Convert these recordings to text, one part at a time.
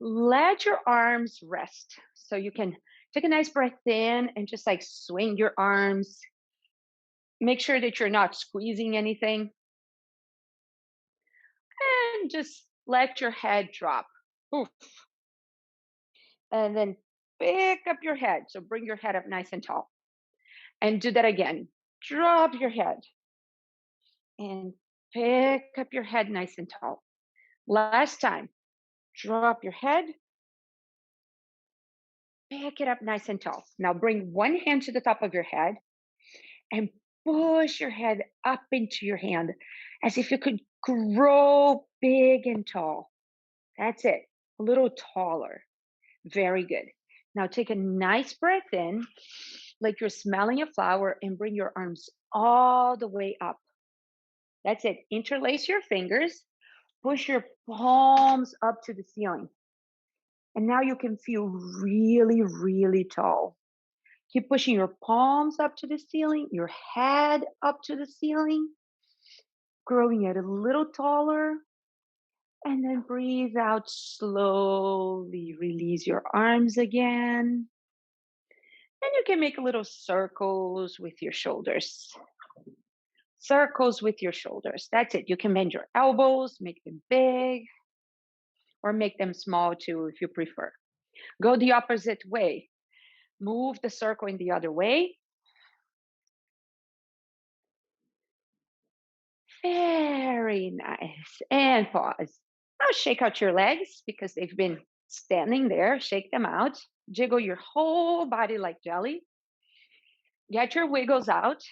let your arms rest. So you can take a nice breath in and just like swing your arms. Make sure that you're not squeezing anything and just let your head drop. Oof. And then pick up your head. So bring your head up nice and tall. And do that again. Drop your head and pick up your head nice and tall. Last time. Drop your head, pick it up nice and tall. Now bring one hand to the top of your head and push your head up into your hand as if you could grow big and tall. That's it. A little taller. Very good. Now take a nice breath in, like you're smelling a flower, and bring your arms all the way up. That's it. Interlace your fingers, push your palms up to the ceiling. And now you can feel really, really tall. Keep pushing your palms up to the ceiling, your head up to the ceiling, growing it a little taller. And then breathe out slowly. Release your arms again. And you can make little circles with your shoulders. Circles with your shoulders. That's it. You can bend your elbows, make them big, or make them small too if you prefer. Go the opposite way. Move the circle in the other way. Very nice. And pause. Now shake out your legs because they've been standing there. Shake them out. Jiggle your whole body like jelly. Get your wiggles out.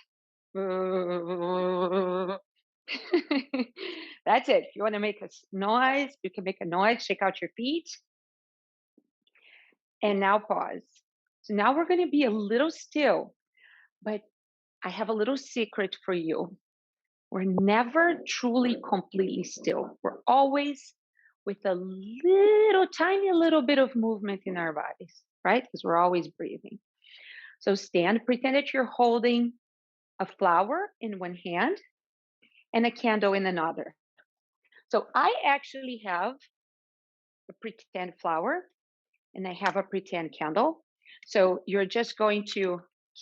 That's it. If you want to make a noise, you can make a noise. Shake out your feet. And now pause. So now we're going to be a little still, but I have a little secret for you. We're never truly completely still. We're always with a little tiny little bit of movement in our bodies, right? Because we're always breathing. So stand, pretend that you're holding a flower in one hand and a candle in another. So I actually have a pretend flower and I have a pretend candle. So you're just going to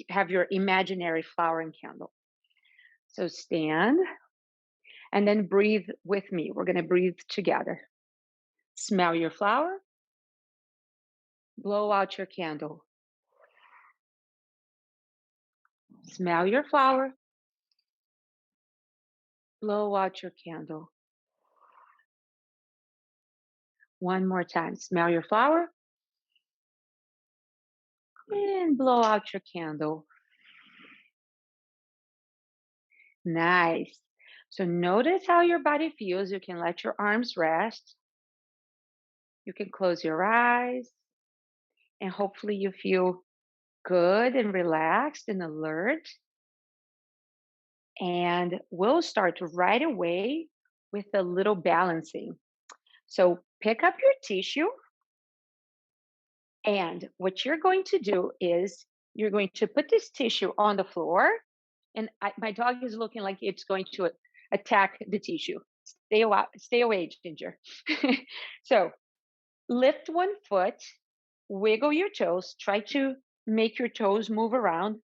have your imaginary flower and candle. So stand and then breathe with me. We're going to breathe together. Smell your flower. Blow out your candle. Smell your flower. Blow out your candle. One more time. Smell your flower. And blow out your candle. Nice. So notice how your body feels. You can let your arms rest. You can close your eyes. And hopefully you feel good and relaxed and alert. And we'll start right away with a little balancing. So pick up your tissue. And what you're going to do is you're going to put this tissue on the floor. And my dog is looking like it's going to attack the tissue. Stay away, Ginger. So lift one foot, wiggle your toes, try to make your toes move around,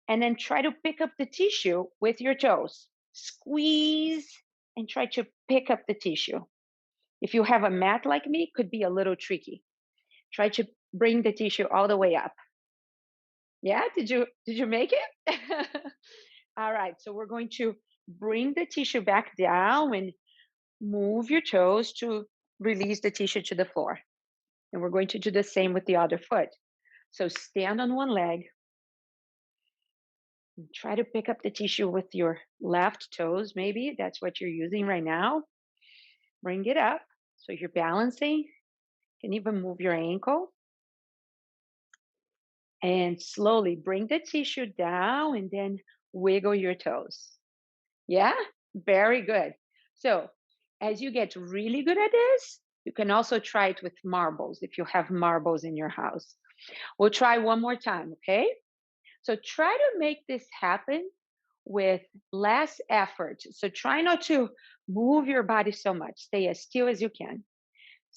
and then try to pick up the tissue with your toes. Squeeze and try to pick up the tissue. If you have a mat like me, it could be a little tricky. Try to bring the tissue all the way up. Yeah, did you make it? All right, so we're going to bring the tissue back down and move your toes to release the tissue to the floor. And we're going to do the same with the other foot. So stand on one leg and try to pick up the tissue with your left toes, maybe. That's what you're using right now. Bring it up. So you're balancing. You can even move your ankle. And slowly bring the tissue down and then wiggle your toes. Yeah, very good. So as you get really good at this, you can also try it with marbles if you have marbles in your house. We'll try one more time, okay? So try to make this happen with less effort. So try not to move your body so much. Stay as still as you can.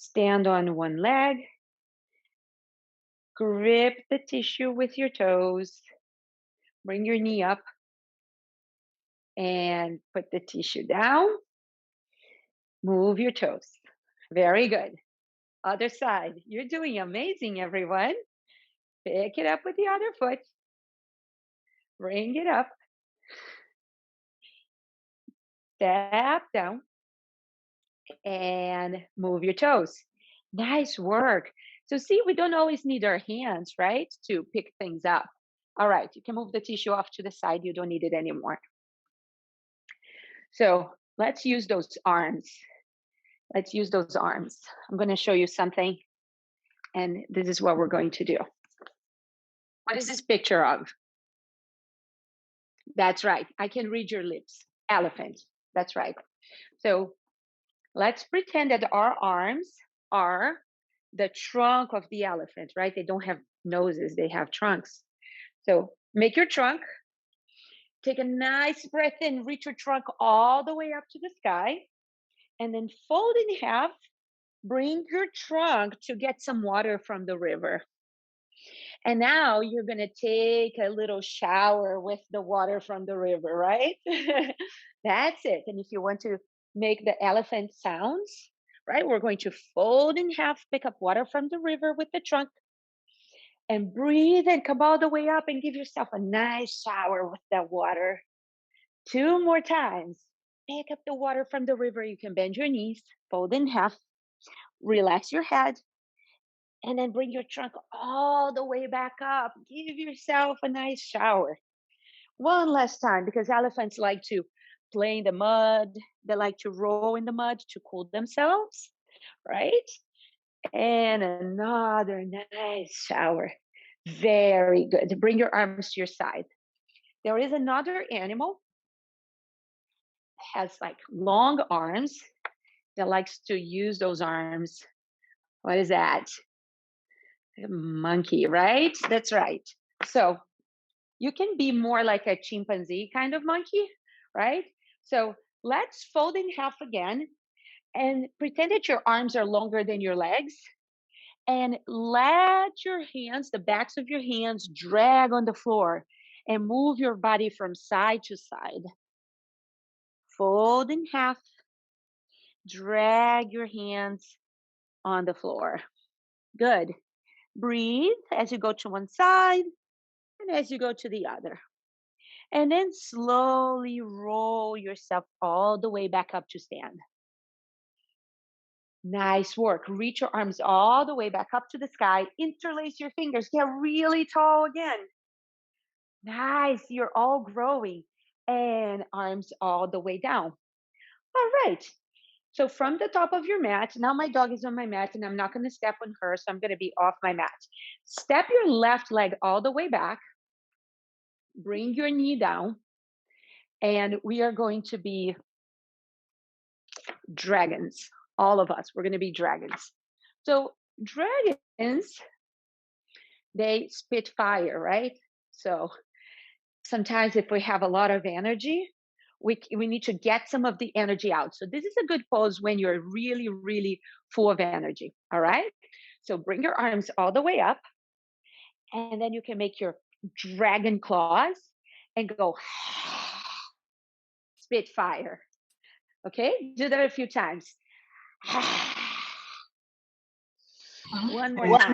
Stand on one leg. Grip the tissue with your toes. Bring your knee up and put the tissue down. Move your toes. Very good. Other side. You're doing amazing, everyone. Pick it up with the other foot. Bring it up. Step down and move your toes. Nice work. So see, we don't always need our hands, right, to pick things up. All right, you can move the tissue off to the side. You don't need it anymore. So let's use those arms. Let's use those arms. I'm going to show you something, and this is what we're going to do. What is this picture of? That's right. I can read your lips. Elephant. That's right. So let's pretend that our arms are the trunk of the elephant, right? They don't have noses, they have trunks. So make your trunk. Take a nice breath in, reach your trunk all the way up to the sky, and then fold in half. Bring your trunk to get some water from the river. And now you're going to take a little shower with the water from the river, right? That's it. And if you want to make the elephant sounds, right, we're going to fold in half, pick up water from the river with the trunk, and breathe and come all the way up and give yourself a nice shower with that water. 2 more times. Pick up the water from the river. You can bend your knees, fold in half, relax your head, and then bring your trunk all the way back up. Give yourself a nice shower. One last time, because elephants like to play in the mud. They like to roll in the mud to cool themselves, right? And another nice shower. Very good. Bring your arms to your side. There is another animal that has like long arms that likes to use those arms. What is that? A monkey, right? That's right. So you can be more like a chimpanzee kind of monkey, right? So let's fold in half again and pretend that your arms are longer than your legs. And let your hands, the backs of your hands, drag on the floor and move your body from side to side. Fold in half, drag your hands on the floor. Good. Breathe as you go to one side and as you go to the other. And then slowly roll yourself all the way back up to stand. Nice work. Reach your arms all the way back up to the sky. Interlace your fingers. Get really tall again. Nice. You're all growing. And arms all the way down. All right. So from the top of your mat, now my dog is on my mat and I'm not going to step on her. So I'm going to be off my mat. Step your left leg all the way back. Bring your knee down. And we are going to be dragons. All of us, we're going to be dragons. So dragons, they spit fire, right? So sometimes if we have a lot of energy, we need to get some of the energy out. So this is a good pose when you're really, really full of energy. All right. So bring your arms all the way up, and then you can make your dragon claws and go spit fire. Okay. Do that a few times. One more time.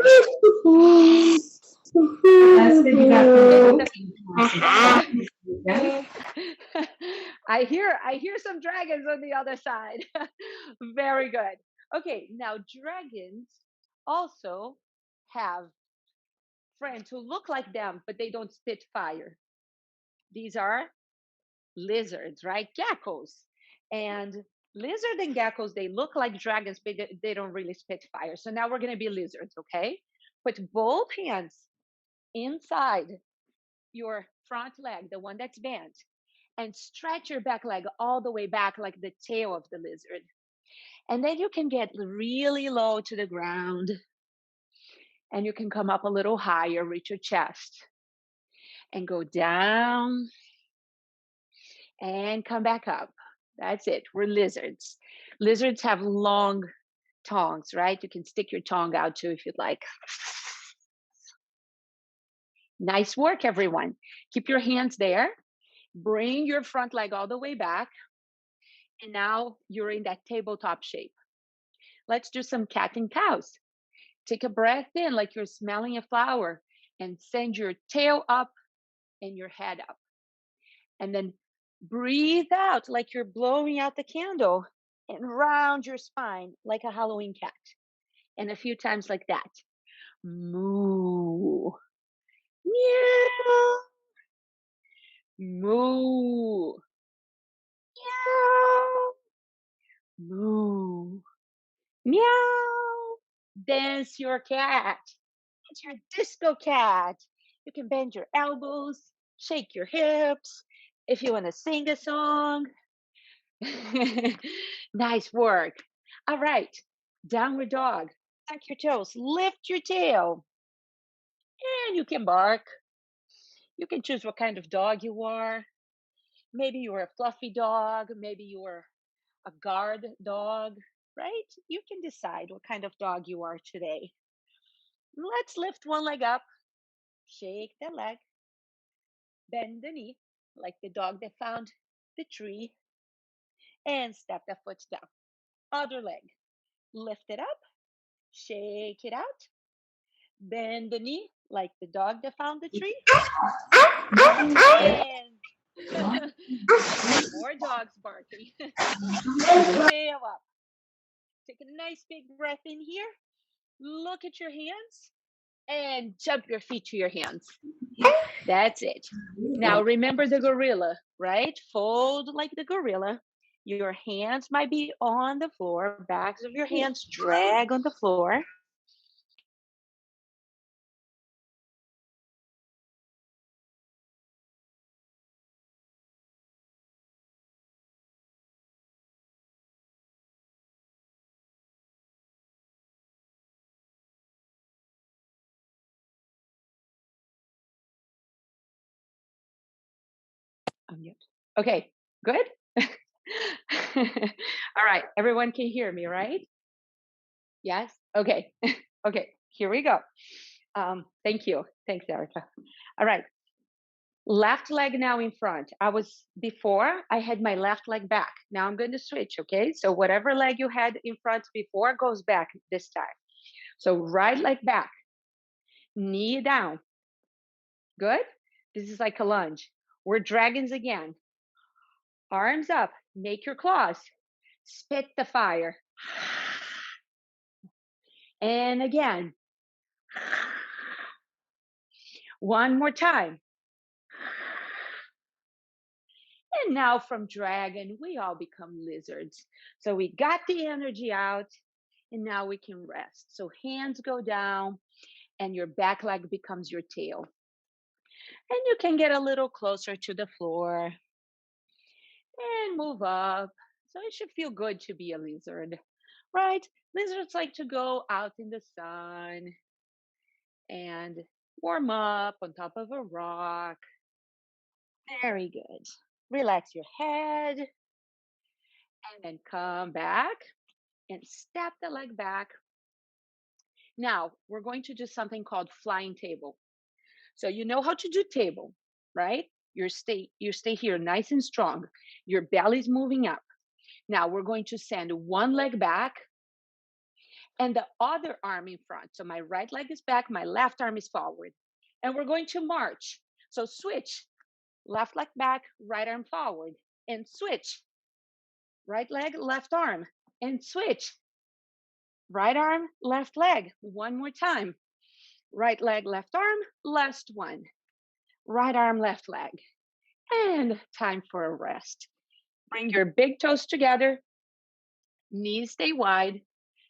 I hear some dragons on the other side. Very good. Okay, now dragons also have friends who look like them, but they don't spit fire. These are lizards, right? Geckos. And lizard and geckos, they look like dragons, but they don't really spit fire. So now we're going to be lizards, okay? Put both hands inside your front leg, the one that's bent, and stretch your back leg all the way back like the tail of the lizard. And then you can get really low to the ground, and you can come up a little higher, reach your chest, and go down and come back up. That's it. We're lizards. Lizards have long tongues, right? You can stick your tongue out too if you'd like. Nice work, everyone. Keep your hands there. Bring your front leg all the way back. And now you're in that tabletop shape. Let's do some cat and cows. Take a breath in like you're smelling a flower and send your tail up and your head up. And then breathe out like you're blowing out the candle and round your spine like a Halloween cat. And a few times like that. Moo. Meow. Moo. Meow. Moo. Meow. Dance your cat. It's your disco cat. You can bend your elbows, shake your hips. If you want to sing a song. Nice work. All right. Downward dog. Tuck your toes, lift your tail, and you can bark. You can choose what kind of dog you are. Maybe you're a fluffy dog. Maybe you're a guard dog, right? You can decide what kind of dog you are today. Let's lift one leg up, shake the leg, bend the knee like the dog that found the tree, and step the foot down. Other leg, lift it up, shake it out, bend the knee like the dog that found the tree, and more dogs barking. Tail up. Take a nice big breath in here. Look at your hands and jump your feet to your hands. That's it. Now remember the gorilla, right? Fold like the gorilla. Your hands might be on the floor, backs of your hands drag on the floor. Unmute. Okay, good. All right, everyone can hear me, right? Yes? Okay. Okay, here we go. Thank you. Thanks, Erica. All right. Left leg now in front. Before, I had my left leg back. Now I'm going to switch, okay? So whatever leg you had in front before goes back this time. So right leg back, knee down. Good? This is like a lunge. We're dragons again. Arms up, make your claws. Spit the fire. And again. One more time. And now from dragon, we all become lizards. So we got the energy out and now we can rest. So hands go down and your back leg becomes your tail. And you can get a little closer to the floor and move up. So it should feel good to be a lizard, right? Lizards like to go out in the sun and warm up on top of a rock. Very good. Relax your head and then come back and step the leg back. Now we're going to do something called flying table. So you know how to do table, right? You stay here nice and strong. Your belly's moving up. Now we're going to send one leg back and the other arm in front. So my right leg is back, my left arm is forward. And we're going to march. So switch, left leg back, right arm forward, and switch. Right leg, left arm, and switch. Right arm, left leg. One more time. Right leg, left arm, last one. Right arm, left leg. And time for a rest. Bring your big toes together, knees stay wide,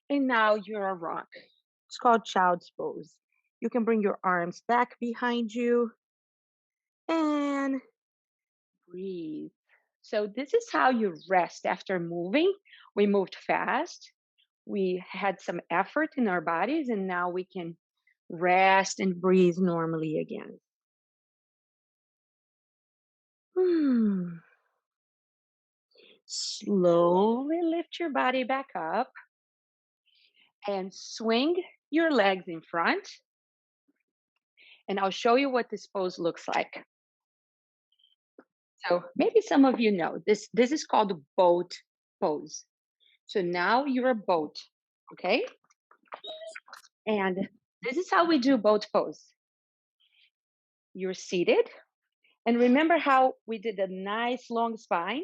and now you're a rock. It's called child's pose. You can bring your arms back behind you and breathe. So, this is how you rest after moving. We moved fast, we had some effort in our bodies, and now we can rest and breathe normally again. Hmm. Slowly lift your body back up. and swing your legs in front. And I'll show you what this pose looks like. So maybe some of you know this is called boat pose. So now you're a boat, okay? And this is how we do boat pose. You're seated, and remember how we did a nice long spine?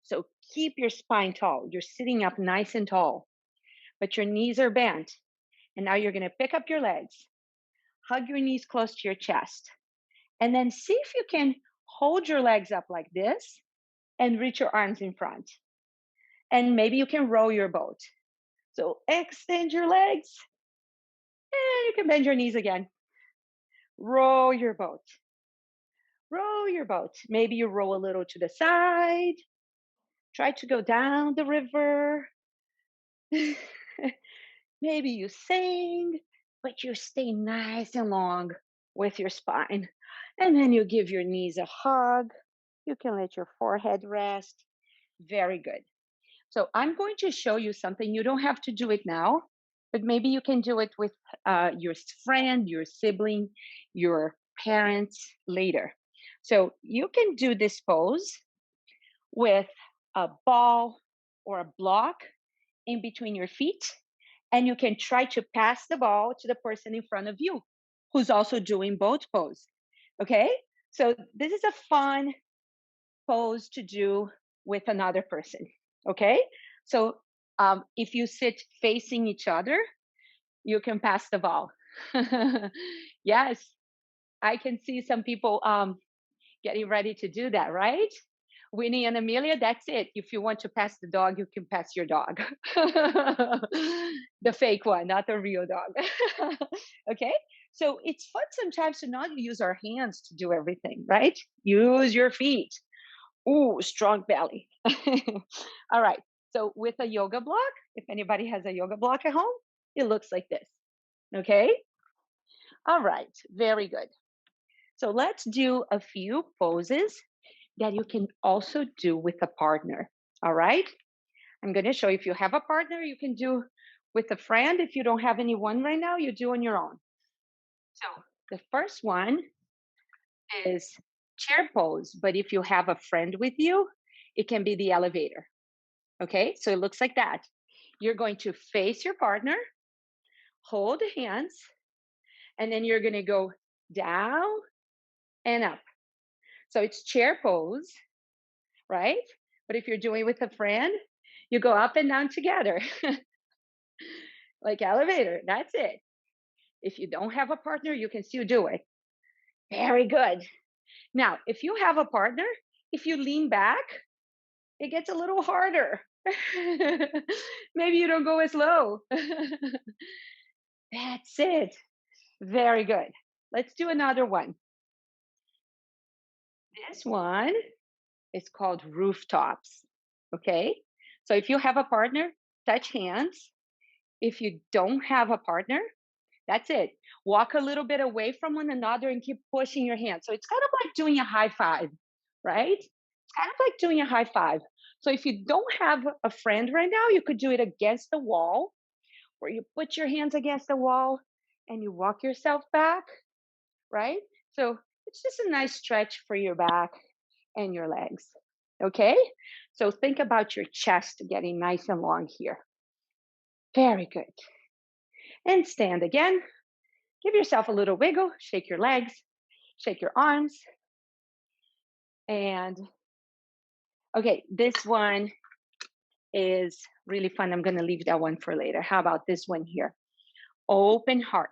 So keep your spine tall. You're sitting up nice and tall, but your knees are bent. And now you're going to pick up your legs, hug your knees close to your chest, and then see if you can hold your legs up like this and reach your arms in front. And maybe you can row your boat. So extend your legs, and you can bend your knees again. Row your boat. Row your boat. Maybe you row a little to the side. Try to go down the river. Maybe you sing, but you stay nice and long with your spine. And then you give your knees a hug. You can let your forehead rest. Very good. So I'm going to show you something. You don't have to do it now, but maybe you can do it with your friend, your sibling, your parents later. So you can do this pose with a ball or a block in between your feet, and you can try to pass the ball to the person in front of you who's also doing boat pose. Okay? So this is a fun pose to do with another person. Okay? So if you sit facing each other, you can pass the ball. Yes, I can see some people getting ready to do that, right? Winnie and Amelia, that's it. If you want to pass the dog, you can pass your dog. The fake one, not the real dog. Okay? So it's fun sometimes to not use our hands to do everything, right? Use your feet. Ooh, strong belly. All right. So with a yoga block, if anybody has a yoga block at home, it looks like this. Okay? All right. Very good. So let's do a few poses that you can also do with a partner. All right. I'm going to show you if you have a partner, you can do with a friend. If you don't have anyone right now, you do on your own. So the first one is chair pose. But if you have a friend with you, it can be the elevator. Okay. So it looks like that. You're going to face your partner, hold hands, and then you're going to go down and up. So it's chair pose, right? But if you're doing it with a friend, you go up and down together, like elevator. That's it. If you don't have a partner, you can still do it. Very good. Now, if you have a partner, if you lean back, it gets a little harder. Maybe you don't go as low. That's it. Very good. Let's do another one. This one is called Rooftops. Okay. So if you have a partner, touch hands. If you don't have a partner, that's it. Walk a little bit away from one another and keep pushing your hands. So it's kind of like doing a high five, right? It's kind of like doing a high five. So if you don't have a friend right now, you could do it against the wall, where you put your hands against the wall and you walk yourself back, right? So it's just a nice stretch for your back and your legs. Okay? So think about your chest getting nice and long here. Very good. And stand again. Give yourself a little wiggle, shake your legs, shake your arms. And okay, this one is really fun. I'm going to leave that one for later. How about this one here? Open heart.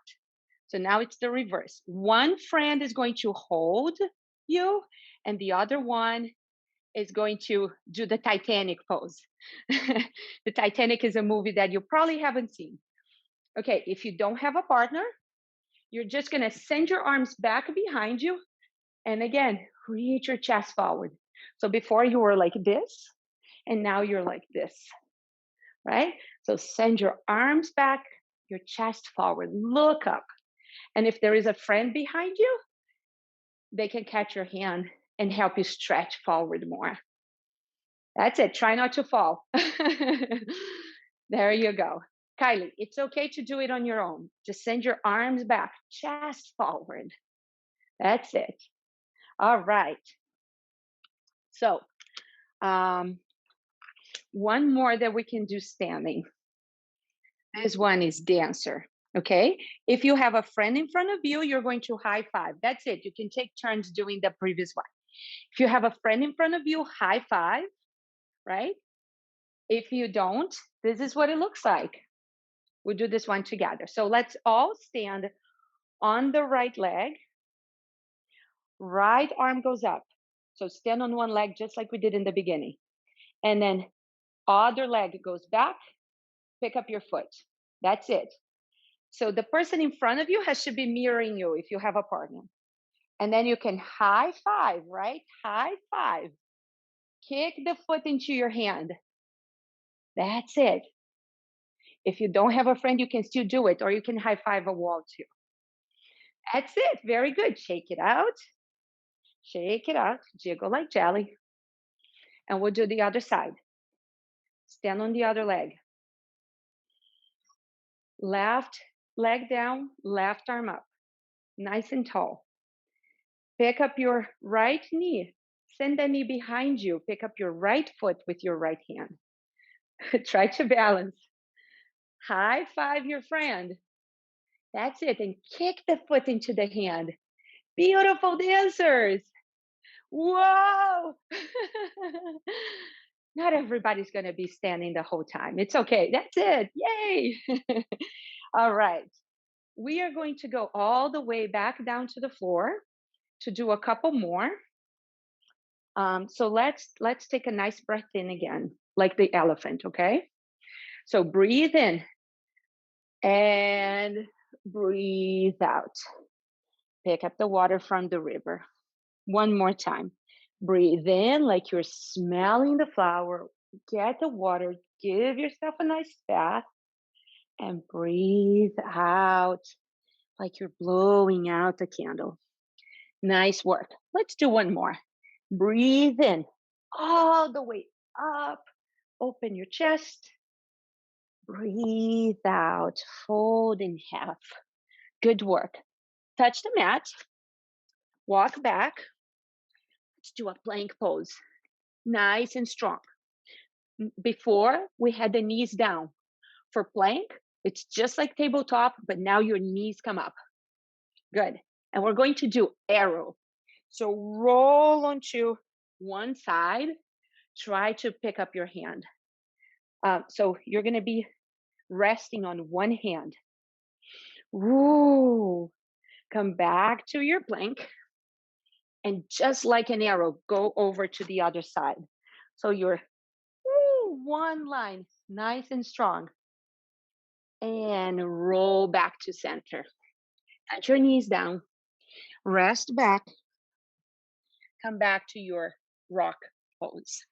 So now it's the reverse. One friend is going to hold you, and the other one is going to do the Titanic pose. The Titanic is a movie that you probably haven't seen. Okay, if you don't have a partner, you're just going to send your arms back behind you. And again, reach your chest forward. So before you were like this, and now you're like this, right? So send your arms back, your chest forward, look up. And if there is a friend behind you, they can catch your hand and help you stretch forward more. That's it. Try not to fall. There you go. Kylie, it's okay to do it on your own. Just send your arms back, chest forward. That's it. All right. So, um, one more that we can do standing. This one is dancer. Okay. If you have a friend in front of you, you're going to high five. That's it. You can take turns doing the previous one. If you have a friend in front of you, high five, right? If you don't, this is what it looks like. We'll do this one together. So let's all stand on the right leg. Right arm goes up. So stand on one leg just like we did in the beginning. And then other leg goes back, pick up your foot. That's it. So the person in front of you has to be mirroring you if you have a partner. And then you can high five, right? High five. Kick the foot into your hand. That's it. If you don't have a friend, you can still do it, or you can high five a wall too. That's it. Very good. Shake it out. Shake it out. Jiggle like jelly. And we'll do the other side. Stand on the other leg. Left leg down, left arm up. Nice and tall. Pick up your right knee. Send the knee behind you. Pick up your right foot with your right hand. Try to balance. High five your friend. That's it. And kick the foot into the hand. Beautiful dancers. Whoa. Not everybody's going to be standing the whole time. It's okay. That's it. Yay. All right. We are going to go all the way back down to the floor to do a couple more. So let's take a nice breath in again, like the elephant, okay? So breathe in and breathe out. Pick up the water from the river. One more time. Breathe in like you're smelling the flower. Get the water. Give yourself a nice bath. And breathe out like you're blowing out the candle. Nice work. Let's do one more. Breathe in all the way up. Open your chest. Breathe out. Fold in half. Good work. Touch the mat. Walk back. Let's do a plank pose. Nice and strong. Before, we had the knees down. For plank, it's just like tabletop, but now your knees come up. Good. And we're going to do arrow. So roll onto one side. Try to pick up your hand. So you're going to be resting on one hand. Ooh. Come back to your plank. And just like an arrow, go over to the other side. So you're one line, nice and strong. And roll back to center. Touch your knees down. Rest back. Come back to your rock pose.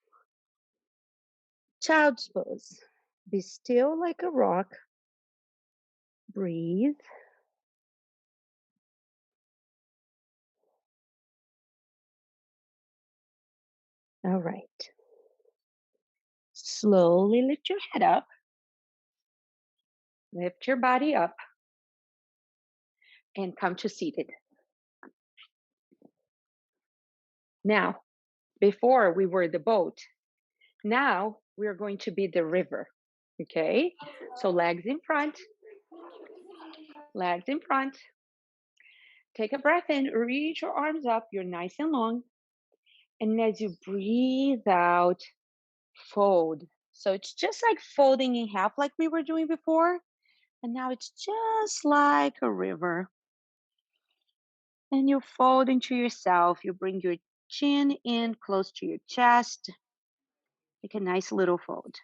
Child's pose. Be still like a rock. Breathe. All right. Slowly lift your head up. Lift your body up. And come to seated. Now, before we were the boat, now we're going to be the river. Okay? So legs in front. Legs in front. Take a breath in. Reach your arms up. You're nice and long. And as you breathe out, fold. So it's just like folding in half like we were doing before. And now it's just like a river. And you fold into yourself. You bring your chin in close to your chest. Make a nice little fold.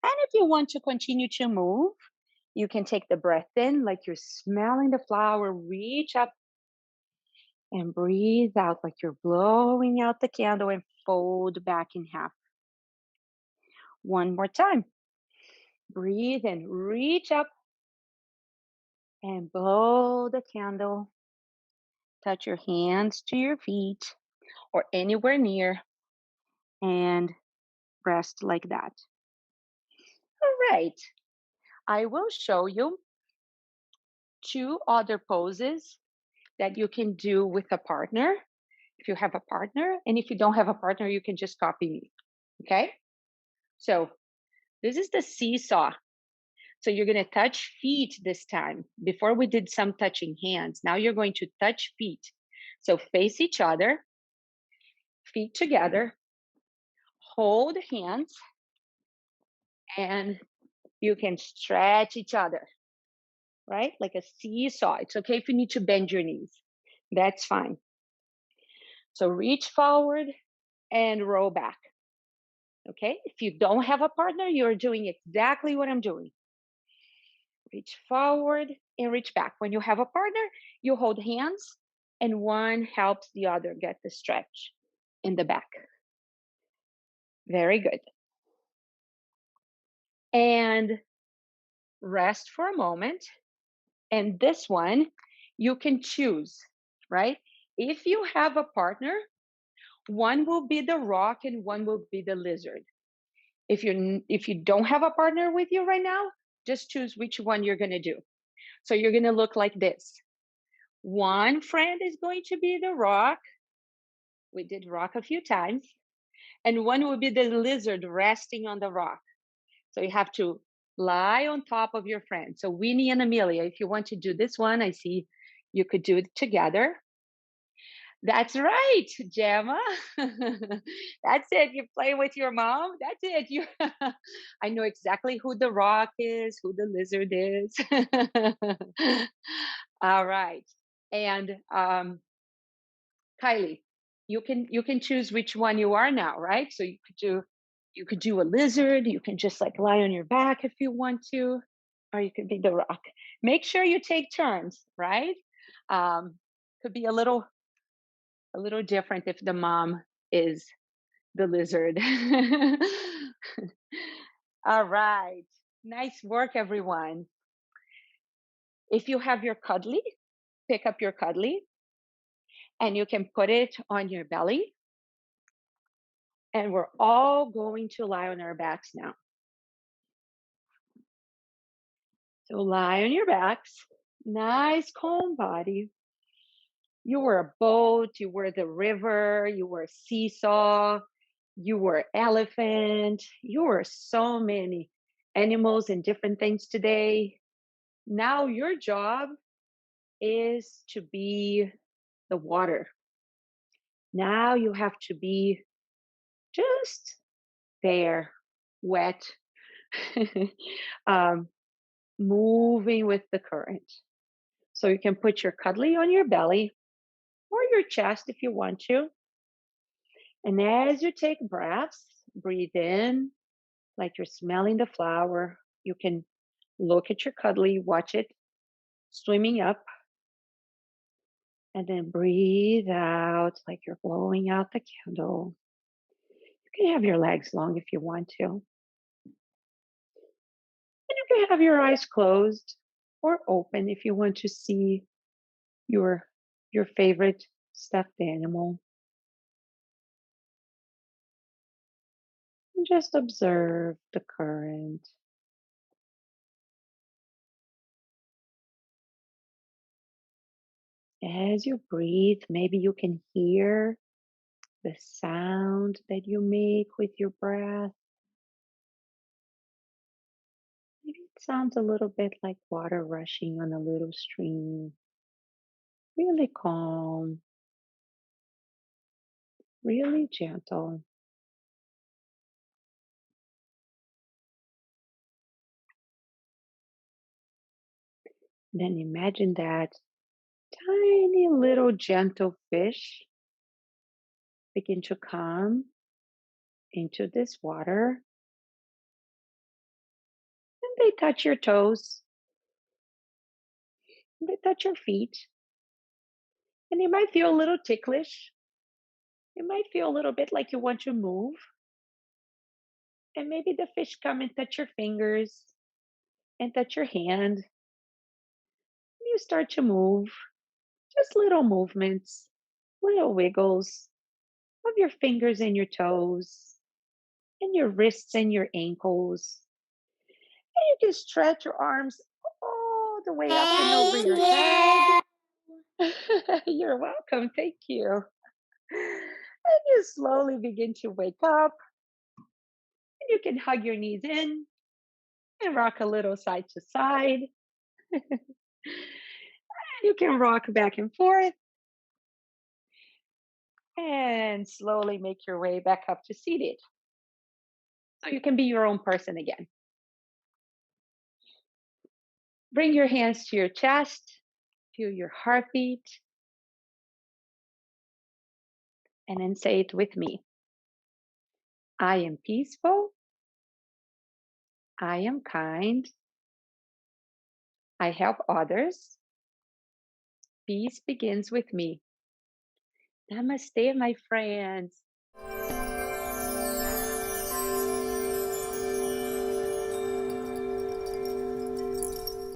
And if you want to continue to move, you can take the breath in like you're smelling the flower. Reach up and breathe out like you're blowing out the candle and fold back in half. One more time. Breathe in, reach up and blow the candle. Touch your hands to your feet or anywhere near and rest like that. All right. I will show you two other poses that you can do with a partner if you have a partner. And if you don't have a partner, you can just copy me. Okay. So this is the seesaw. So you're going to touch feet this time. Before we did some touching hands. Now you're going to touch feet. So face each other, feet together, hold hands, and you can stretch each other, right? Like a seesaw. It's okay if you need to bend your knees. That's fine. So reach forward and roll back. Okay. If you don't have a partner, you're doing exactly what I'm doing. Reach forward and reach back. When you have a partner, you hold hands and one helps the other get the stretch in the back. Very good. And rest for a moment. And this one, you can choose, right? If you have a partner, one will be the rock and one will be the lizard. If you don't have a partner with you right now, just choose which one you're going to do. So you're going to look like this. One friend is going to be the rock. We did rock a few times. And one will be the lizard resting on the rock. So you have to lie on top of your friend. So Winnie and Amelia, if you want to do this one, I see you could do it together. That's right, Gemma. That's it. You play with your mom. That's it. You I know exactly who the rock is, who the lizard is. All right. And Kylie, you can choose which one you are now, right? So you could do a lizard, you can just like lie on your back if you want to, or you could be the rock. Make sure you take turns, right? Could be a little different if the mom is the lizard. All right. Nice work, everyone. If you have your cuddly, pick up your cuddly and you can put it on your belly. And we're all going to lie on our backs now. So lie on your backs. Nice, calm body. You were a boat, you were the river, you were a seesaw, you were elephant, you were so many animals and different things today. Now your job is to be the water. Now you have to be just there, wet, um, moving with the current. So you can put your cuddly on your belly or your chest if you want to. And as you take breaths, breathe in like you're smelling the flower. You can look at your cuddly, watch it swimming up, and then breathe out like you're blowing out the candle. You can have your legs long if you want to. And you can have your eyes closed or open if you want to see your your favorite stuffed animal. And just observe the current. As you breathe, maybe you can hear the sound that you make with your breath. Maybe it sounds a little bit like water rushing on a little stream. Really calm, really gentle. Then imagine that tiny little gentle fish begin to come into this water and they touch your toes, and they touch your feet, and you might feel a little ticklish. You might feel a little bit like you want to move, and maybe the fish come and touch your fingers and touch your hand. You start to move, just little movements, little wiggles of your fingers and your toes, and your wrists and your ankles. You can stretch your arms all the way up and over your head. You're welcome. Thank you. And you slowly begin to wake up. And you can hug your knees in and rock a little side to side. You can rock back and forth and slowly make your way back up to seated. So you can be your own person again. Bring your hands to your chest, feel your heartbeat, and then say it with me. I am peaceful. I am kind. I help others. Peace begins with me. Namaste, my friends.